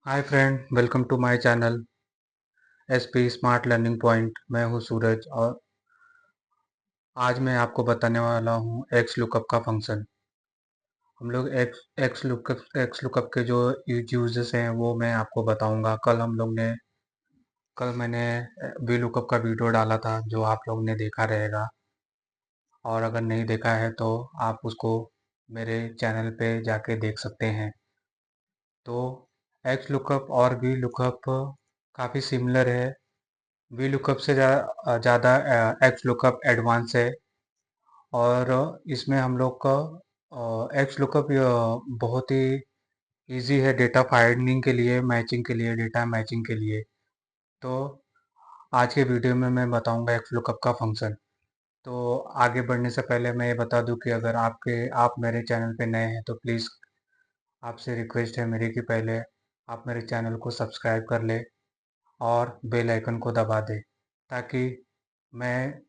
Hi friend, welcome to my channel SP smart learning point. मैं हूं सूरज और आज मैं आपको बताने वाला हूं एक्स लुकअप का फंक्शन। हम लोग एक्स लुकअप के जो यूजेस हैं वो मैं आपको बताऊंगा। कल मैंने वी लुकअप का वीडियो डाला था जो आप लोग ने देखा रहेगा, और अगर नहीं देखा है तो आप उसको मेरे चैनल पे जाके देख सकते हैं। तो एक्स लुकअप और वी लुकअप काफ़ी सिमिलर है। वी लुकअप से ज़्यादा एक्स लुकअप एडवांस है, और इसमें हम लोग का एक्स लुकअप बहुत ही इजी है डेटा फाइंडिंग के लिए, मैचिंग के लिए, डेटा मैचिंग के लिए। तो आज के वीडियो में मैं बताऊंगा एक्स लुकअप का फंक्शन। तो आगे बढ़ने से पहले मैं ये बता दूं कि अगर आप मेरे चैनल पे नए हैं तो प्लीज़ आपसे रिक्वेस्ट है मेरी कि पहले आप मेरे चैनल को सब्सक्राइब कर ले और बेल आइकन को दबा दें, ताकि मैं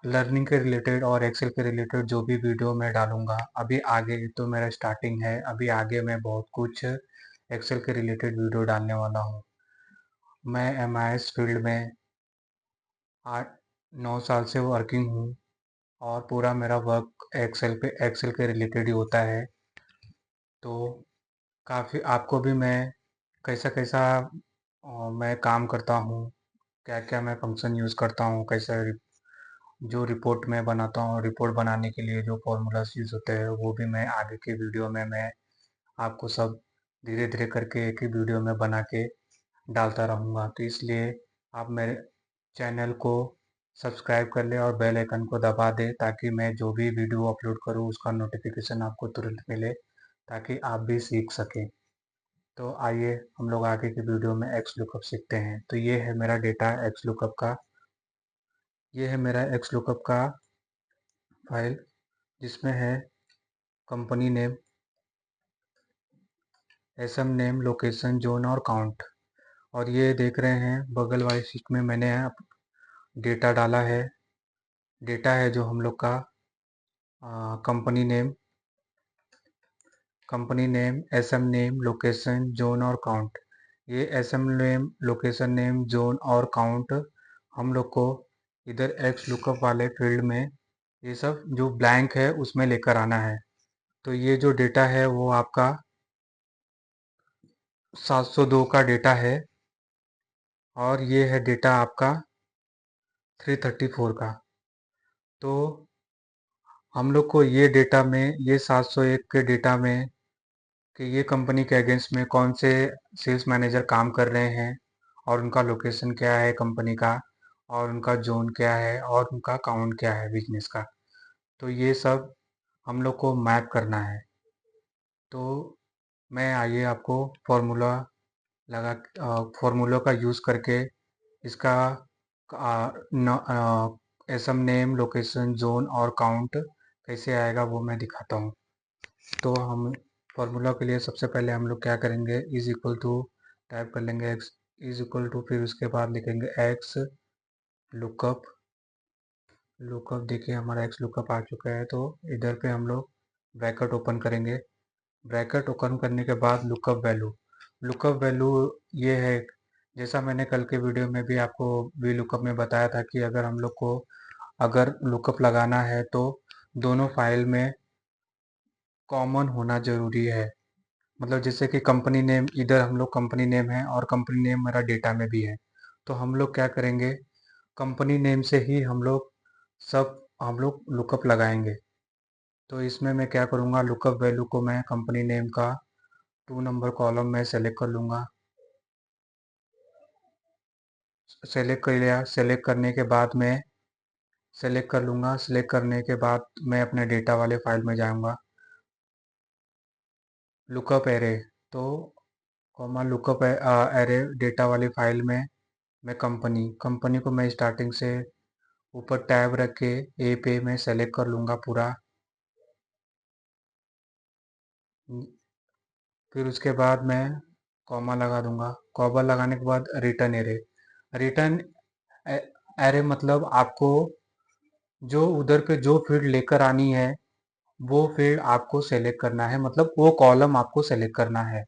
लर्निंग के रिलेटेड और एक्सेल के रिलेटेड जो भी वीडियो मैं डालूंगा, अभी आगे तो मेरा स्टार्टिंग है, अभी आगे मैं बहुत कुछ एक्सेल के रिलेटेड वीडियो डालने वाला हूँ। मैं एमआईएस फील्ड में 8-9 साल से वर्किंग हूँ, और पूरा मेरा वर्क एक्सेल के रिलेटेड ही होता है। तो काफ़ी आपको भी मैं कैसा कैसा मैं काम करता हूँ, क्या क्या मैं फंक्शन यूज़ करता हूँ, कैसा जो रिपोर्ट मैं बनाता हूँ, रिपोर्ट बनाने के लिए जो फॉर्मूलाज यूज़ होते हैं वो भी मैं आगे के वीडियो में मैं आपको सब धीरे धीरे करके एक ही वीडियो में बना के डालता रहूँगा। तो इसलिए आप मेरे चैनल को सब्सक्राइब कर लें और बेल आइकन को दबा दें, ताकि मैं जो भी वीडियो अपलोड करूँ उसका नोटिफिकेशन आपको तुरंत मिले, ताकि आप भी सीख सकें। तो आइए हम लोग आगे की वीडियो में एक्स लुकअप सीखते हैं। तो ये है मेरा डेटा एक्स लुकअप का, ये है मेरा एक्स लुकअप का फाइल, जिसमें है company name, SM name, location, zone और काउंट। और ये देख रहे हैं बगल वाली शीट में मैंने डेटा डाला है। डेटा है जो हम लोग का company name, SM name, location, zone और काउंट। ये SM name, location name, zone और काउंट हम लोग को इधर एक्स लुकअप वाले फील्ड में, ये सब जो ब्लैंक है उसमें लेकर आना है। तो ये जो डेटा है वो आपका 702 का डेटा है, और ये है डेटा आपका 334 का। तो हम लोग को ये डेटा में, ये 701 के डेटा में, कि ये कंपनी के अगेंस्ट में कौन से सेल्स मैनेजर काम कर रहे हैं, और उनका लोकेशन क्या है कंपनी का, और उनका जोन क्या है, और उनका काउंट क्या है बिजनेस का। तो ये सब हम लोग को मैप करना है। तो मैं आइए आपको फॉर्मूला लगा फॉर्मूला का यूज़ करके इसका एसएम नेम, लोकेशन, जोन और काउंट कैसे आएगा वो मैं दिखाता हूँ। तो हम फॉर्मूला के लिए सबसे पहले हम लोग क्या करेंगे, इज इक्वल टू टाइप कर लेंगे, एक्स इज इक्वल टू, फिर उसके बाद लिखेंगे एक्स लुकअप। लुकअप देखिए हमारा एक्स लुकअप आ चुका है। तो इधर पे हम लोग ब्रैकेट ओपन करेंगे। ब्रैकेट ओपन करने के बाद लुकअप वैल्यू, लुकअप वैल्यू ये है, जैसा मैंने कल के वीडियो में भी आपको वी लुकअप में बताया था कि अगर हम लोग को अगर लुकअप लगाना है तो दोनों फाइल में कॉमन होना ज़रूरी है। मतलब जैसे कि कंपनी नेम, इधर हम लोग कंपनी नेम है और कंपनी नेम मेरा डेटा में भी है। तो हम लोग क्या करेंगे, कंपनी नेम से ही हम लोग लुकअप लगाएंगे। तो इसमें मैं क्या करूँगा, लुकअप वैल्यू को मैं कंपनी नेम का 2 नंबर कॉलम में सेलेक्ट कर लूँगा। सेलेक्ट कर लिया। सेलेक्ट करने के बाद मैं सेलेक्ट कर लूँगा। सेलेक्ट करने के बाद मैं अपने डेटा वाले फाइल में जाऊँगा, लुकअप एरे। तो कॉमा लुकअप एरे डेटा वाली फाइल में मैं कंपनी को मैं स्टार्टिंग से ऊपर टैब रख के ए पे मैं सेलेक्ट कर लूँगा पूरा। फिर उसके बाद मैं कॉमा लगा दूंगा। कॉमा लगाने के बाद रिटर्न एरे। रिटर्न एरे मतलब आपको जो उधर पे जो फील्ड लेकर आनी है वो फील्ड आपको सेलेक्ट करना है, मतलब वो कॉलम आपको सेलेक्ट करना है।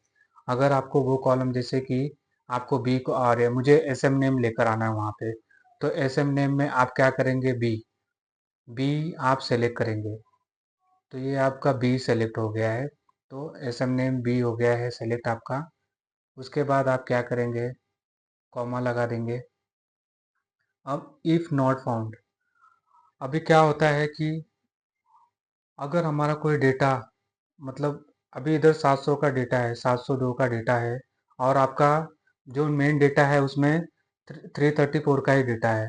अगर आपको वो कॉलम जैसे कि आपको बी को आ रहे मुझे एस एम नेम लेकर आना है वहाँ पे, तो एस एम नेम में आप क्या करेंगे, बी बी आप सेलेक्ट करेंगे। तो ये आपका बी सेलेक्ट हो गया है, तो एस एम नेम बी हो गया है सेलेक्ट आपका। उसके बाद आप क्या करेंगे, कॉमा लगा देंगे। अब इफ़ नॉट फाउंड, अभी क्या होता है कि अगर हमारा कोई डेटा, मतलब अभी इधर 700 का डेटा है, 702 का डेटा है, और आपका जो मेन डेटा है उसमें 334 का ही डेटा है,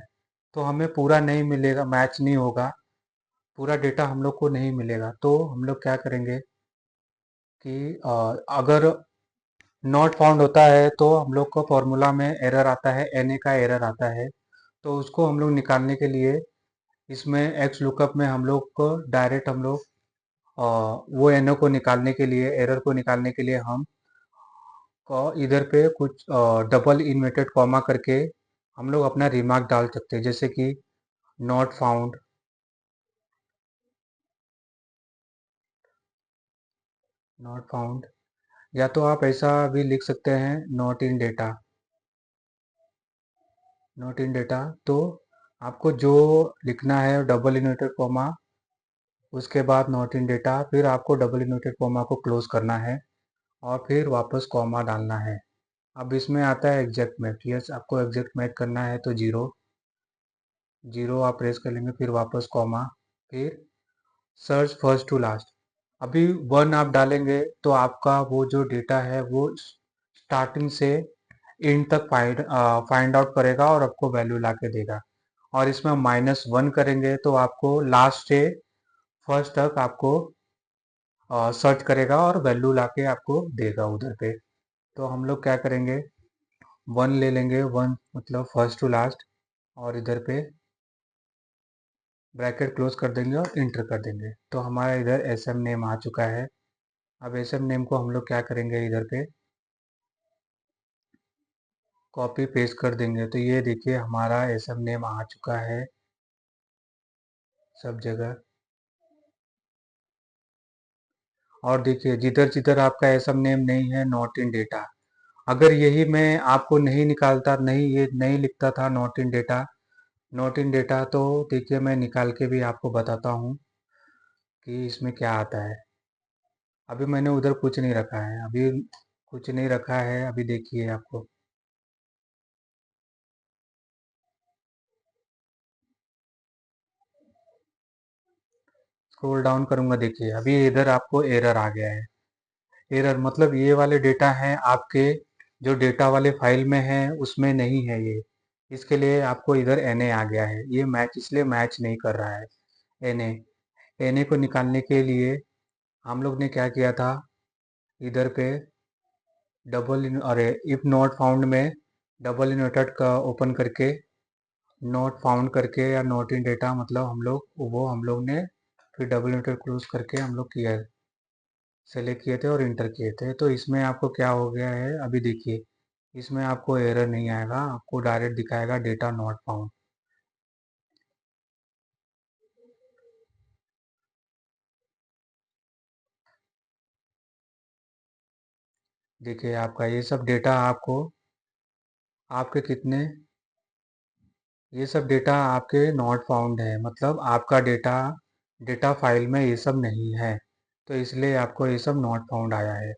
तो हमें पूरा नहीं मिलेगा, मैच नहीं होगा, पूरा डेटा हम लोग को नहीं मिलेगा। तो हम लोग क्या करेंगे कि अगर नॉट फाउंड होता है तो हम लोग को फॉर्मूला में एरर आता है, एन का एरर आता है। तो उसको हम लोग निकालने के लिए इसमें एक्स लुकअप में हम लोग को डायरेक्ट हम लोग वो एन को निकालने के लिए, एरर को निकालने के लिए हम को इधर पे कुछ डबल इन्वर्टेड कॉमा करके हम लोग अपना रिमार्क डाल सकते हैं, जैसे कि नॉट फाउंड, नॉट फाउंड, या तो आप ऐसा भी लिख सकते हैं, not in data, not in data. तो आपको जो लिखना है डबल इन्वर्टेड कॉमा, उसके बाद नॉट इन डेटा, फिर आपको डबल इन्वर्टेड कॉमा को क्लोज करना है और फिर वापस कॉमा डालना है। अब इसमें आता है एग्जैक्ट मैच, यस आपको एग्जैक्ट मैच करना है तो जीरो, जीरो आप प्रेस कर लेंगे, फिर वापस कॉमा, फिर सर्च फर्स्ट टू लास्ट। अभी वन आप डालेंगे तो आपका वो जो डेटा है वो स्टार्टिंग से एंड तक फाइंड आउट करेगा और आपको वैल्यू ला के देगा। और इसमें -1 करेंगे तो आपको लास्ट से फर्स्ट तक आपको सर्च करेगा और वैल्यू ला के आपको देगा उधर पे। तो हम लोग क्या करेंगे, वन ले लेंगे, वन मतलब फर्स्ट टू लास्ट, और इधर पे ब्रैकेट क्लोज कर देंगे और इंटर कर देंगे। तो हमारा इधर एस एम नेम आ चुका है। अब एस एम नेम को हम लोग क्या करेंगे, इधर पे कॉपी पेस्ट कर देंगे। तो ये देखिए हमारा एस एम नेम आ चुका है सब जगह। और देखिए जिधर जिधर आपका एस एम नेम नहीं है, नॉट इन डेटा, अगर यही मैं आपको नहीं निकालता, नहीं ये नहीं लिखता था not in data, not in data, तो देखिए मैं निकाल के भी आपको बताता हूँ कि इसमें क्या आता है। अभी मैंने उधर कुछ नहीं रखा है, अभी कुछ नहीं रखा है, अभी देखिए आपको स्क्रॉल डाउन करूंगा, देखिए अभी इधर आपको एरर आ गया है। एरर मतलब ये वाले डेटा हैं आपके, जो डेटा वाले फाइल में है उसमें नहीं है ये, इसके लिए आपको इधर एन आ गया है, ये मैच इसलिए मैच नहीं कर रहा है। एन एन को निकालने के लिए हम लोग ने क्या किया था, इधर पे डबल इन, अरे इफ नॉट फाउंड में डबल इन्वर्टेड का ओपन करके नॉट फाउंड करके, या नॉट इन डेटा मतलब हम लोग वो हम लोग ने फिर डबल इन्वर्टेड क्लोज करके हम लोग किया, सेलेक्ट किए थे और इंटर किए थे। तो इसमें आपको क्या हो गया है, अभी देखिए इसमें आपको एरर नहीं आएगा, आपको डायरेक्ट दिखाएगा डेटा नॉट फाउंड। देखिए आपका ये सब डेटा आपको, आपके कितने, ये सब डेटा आपके नॉट फाउंड है, मतलब आपका डेटा डेटा फाइल में ये सब नहीं है, तो इसलिए आपको ये सब नॉट फाउंड आया है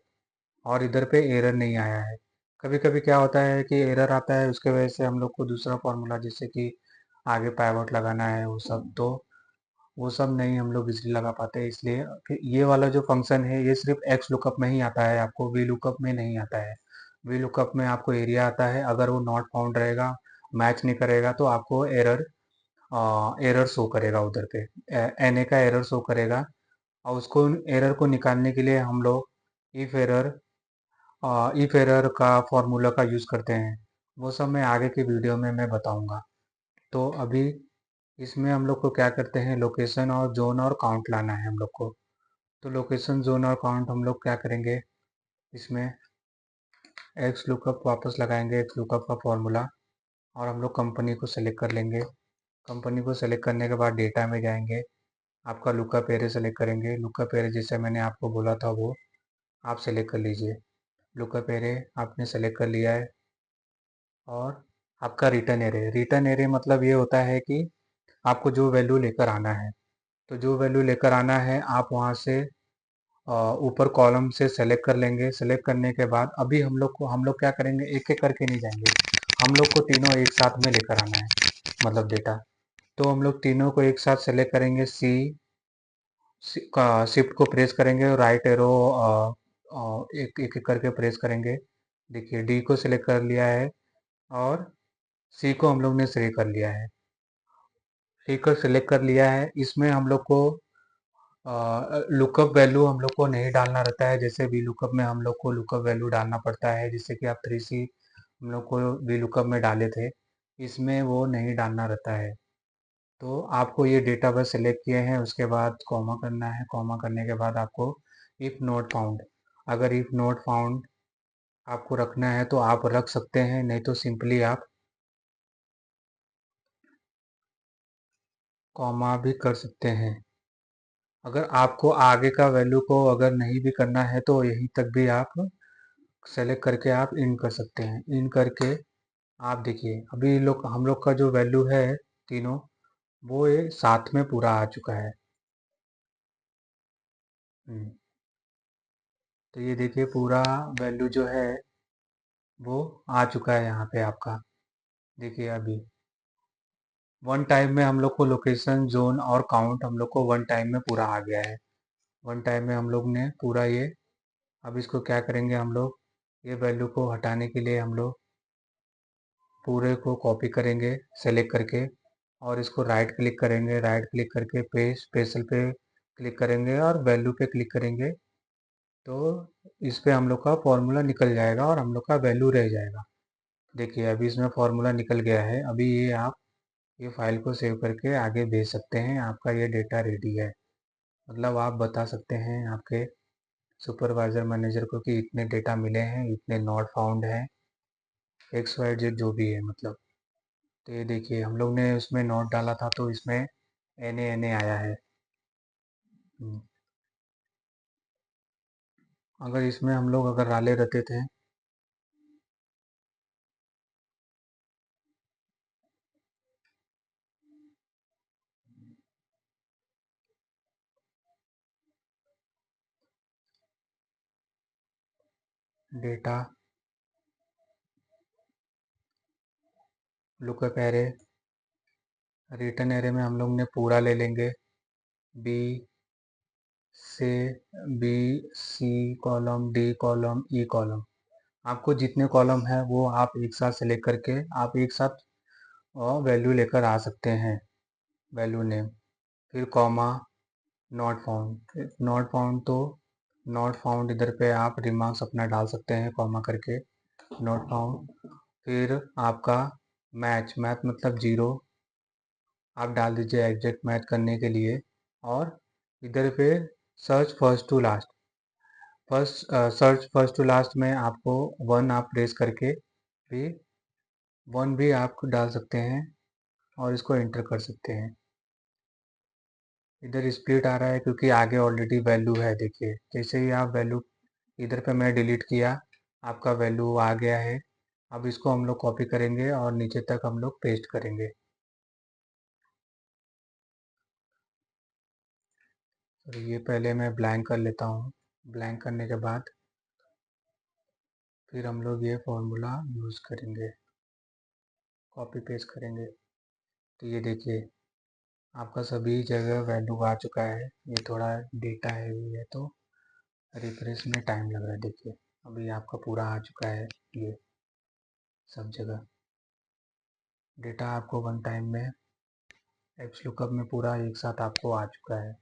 और इधर पे एरर नहीं आया है। कभी कभी क्या होता है कि एरर आता है, उसके वजह से हम लोग को दूसरा फॉर्मूला जैसे कि आगे पाइवट लगाना है वो सब, तो वो सब नहीं हम लोग इसलिए लगा पाते हैं। इसलिए फिर ये वाला जो फंक्शन है ये सिर्फ एक्स लुकअप में ही आता है, आपको वी लुकअप में नहीं आता है। वी लुकअप में आपको एरिया आता है, अगर वो नॉट फाउंड रहेगा, मैच नहीं करेगा, तो आपको एरर एरर शो करेगा उधर पे, एन ए का एरर शो करेगा। और उसको एरर को निकालने के लिए हम लोग इफ एरर, इफ एरर का फॉर्मूला का यूज़ करते हैं, वो सब मैं आगे की वीडियो में मैं बताऊंगा। तो अभी इसमें हम लोग को क्या करते हैं, लोकेशन और जोन और काउंट लाना है हम लोग को। तो लोकेशन जोन और काउंट हम लोग क्या करेंगे, इसमें एक्स लुकअप वापस लगाएंगे, एक्स लुकअप का फॉर्मूला, और हम लोग कंपनी को सेलेक्ट कर लेंगे। कंपनी को सेलेक्ट करने के बाद डेटा में जाएंगे, आपका लुकअप एरे सेलेक्ट करेंगे, लुकअप एरे जैसे मैंने आपको बोला था वो आप सेलेक्ट कर लीजिए। लुकअप एरे आपने सेलेक्ट कर लिया है और आपका रिटर्न एरे मतलब ये होता है कि आपको जो वैल्यू लेकर आना है, तो जो वैल्यू लेकर आना है आप वहाँ से ऊपर कॉलम से सेलेक्ट कर लेंगे। सेलेक्ट करने के बाद अभी हम लोग क्या करेंगे, एक एक करके नहीं जाएंगे, हम लोग को तीनों एक साथ में लेकर आना है, मतलब डेटा। तो हम लोग तीनों को एक साथ सेलेक्ट करेंगे, का शिफ्ट को प्रेस करेंगे और राइट एरो एक एक करके प्रेस करेंगे। देखिए डी को सिलेक्ट कर लिया है और सी को हम लोग ने सिलेक्ट कर लिया है। सी को सिलेक्ट कर लिया है। इसमें हम लोग को लुकअप वैल्यू हम लोग को नहीं डालना रहता है, जैसे वी लुकअप में हम लोग को लुकअप वैल्यू डालना पड़ता है, जैसे कि आप 3C हम लोग को वी लुकअप में डाले थे। इसमें वो नहीं डालना रहता है। तो आपको ये डेटा बस सेलेक्ट किए हैं, उसके बाद कॉमा करना है। कॉमा करने के बाद आपको इफ़ नॉट फाउंड, अगर इफ़ नॉट फाउंड आपको रखना है तो आप रख सकते हैं, नहीं तो सिंपली आप कॉमा भी कर सकते हैं। अगर आपको आगे का वैल्यू को अगर नहीं भी करना है तो यहीं तक भी आप सेलेक्ट करके आप इन कर सकते हैं। इन करके आप देखिए अभी लोग हम लोग का जो वैल्यू है तीनों, वो ये साथ में पूरा आ चुका है। तो ये देखिए पूरा वैल्यू जो है वो आ चुका है यहाँ पे आपका। देखिए अभी वन टाइम में हम लोग को लोकेशन, जोन और काउंट हम लोग को वन टाइम में पूरा आ गया है। वन टाइम में हम लोग ने पूरा ये, अब इसको क्या करेंगे हम लोग, ये वैल्यू को हटाने के लिए हम लोग पूरे को कॉपी करेंगे सेलेक्ट करके और इसको राइट क्लिक करेंगे। राइट क्लिक करके पेस्ट स्पेशल पे क्लिक करेंगे और वैल्यू पे क्लिक करेंगे। तो इस पे हम लोग का फॉर्मूला निकल जाएगा और हम लोग का वैल्यू रह जाएगा। देखिए अभी इसमें फॉर्मूला निकल गया है। अभी ये आप ये फाइल को सेव करके आगे भेज सकते हैं। आपका ये डेटा रेडी है, मतलब आप बता सकते हैं आपके सुपरवाइजर मैनेजर को कि इतने डेटा मिले हैं, इतने नॉट फाउंड हैं, एक्स वाई जेड जो भी है मतलब। तो ये देखिए हम लोग ने उसमें नोट डाला था तो इसमें एन ए आया है। हम्म, अगर इसमें हम लोग अगर डाले रहते थे data lookup array, return array में हम लोग ने पूरा ले लेंगे, बी से B C column, D column, E column. आपको जितने कॉलम है वो आप एक साथ सेलेक्ट करके आप एक साथ वैल्यू लेकर आ सकते हैं, वैल्यू नेम। फिर comma, not found. Not found तो नॉट फाउंड इधर पे आप रिमार्क्स अपना डाल सकते हैं कॉमा करके, नॉट फाउंड। फिर आपका मैच, मैथ मतलब जीरो, आप डाल दीजिए एग्जैक्ट मैच करने के लिए। और इधर पे search first to last, search first to last में आपको वन आप प्रेस करके भी वन भी आप डाल सकते हैं और इसको एंटर कर सकते हैं। इधर स्प्लिट आ रहा है क्योंकि आगे ऑलरेडी वैल्यू है। देखिए जैसे ही आप वैल्यू इधर पे मैं डिलीट किया, आपका वैल्यू आ गया है। अब इसको हम लोग कॉपी करेंगे और नीचे तक हम लोग पेस्ट करेंगे। तो ये पहले मैं ब्लैंक कर लेता हूँ। ब्लैंक करने के बाद फिर हम लोग ये फॉर्मूला यूज़ करेंगे, कॉपी पेस्ट करेंगे। तो ये देखिए आपका सभी जगह वैल्यू आ चुका है। ये थोड़ा डेटा हैवी है तो रिफ्रेश में टाइम लग रहा है। देखिए अभी आपका पूरा आ चुका है, ये सब जगह डेटा आपको वन टाइम में एप्स लुकअप में पूरा एक साथ आपको आ चुका है।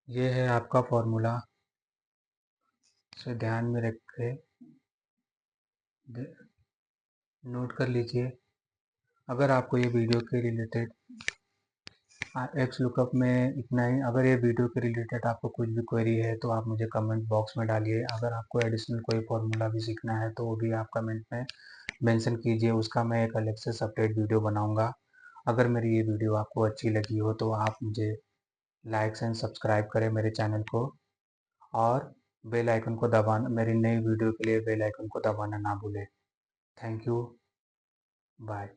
ये है आपका फॉर्मूला, इसे ध्यान में रख के नोट कर लीजिए। अगर आपको ये वीडियो के रिलेटेड एप्स लुकअप में इतना ही, अगर ये वीडियो के रिलेटेड आपको कुछ भी क्वेरी है तो आप मुझे कमेंट बॉक्स में डालिए। अगर आपको एडिशनल कोई फॉर्मूला भी सीखना है तो वो भी आप कमेंट में मेंशन कीजिए, उसका मैं एक अलग से सेपरेट वीडियो बनाऊंगा। अगर मेरी ये वीडियो आपको अच्छी लगी हो तो आप मुझे लाइक्स एंड सब्सक्राइब करें मेरे चैनल को। और बेल आइकन को दबाना, मेरी नई वीडियो के लिए बेल आइकन को दबाना ना भूलें। Thank you. बाय।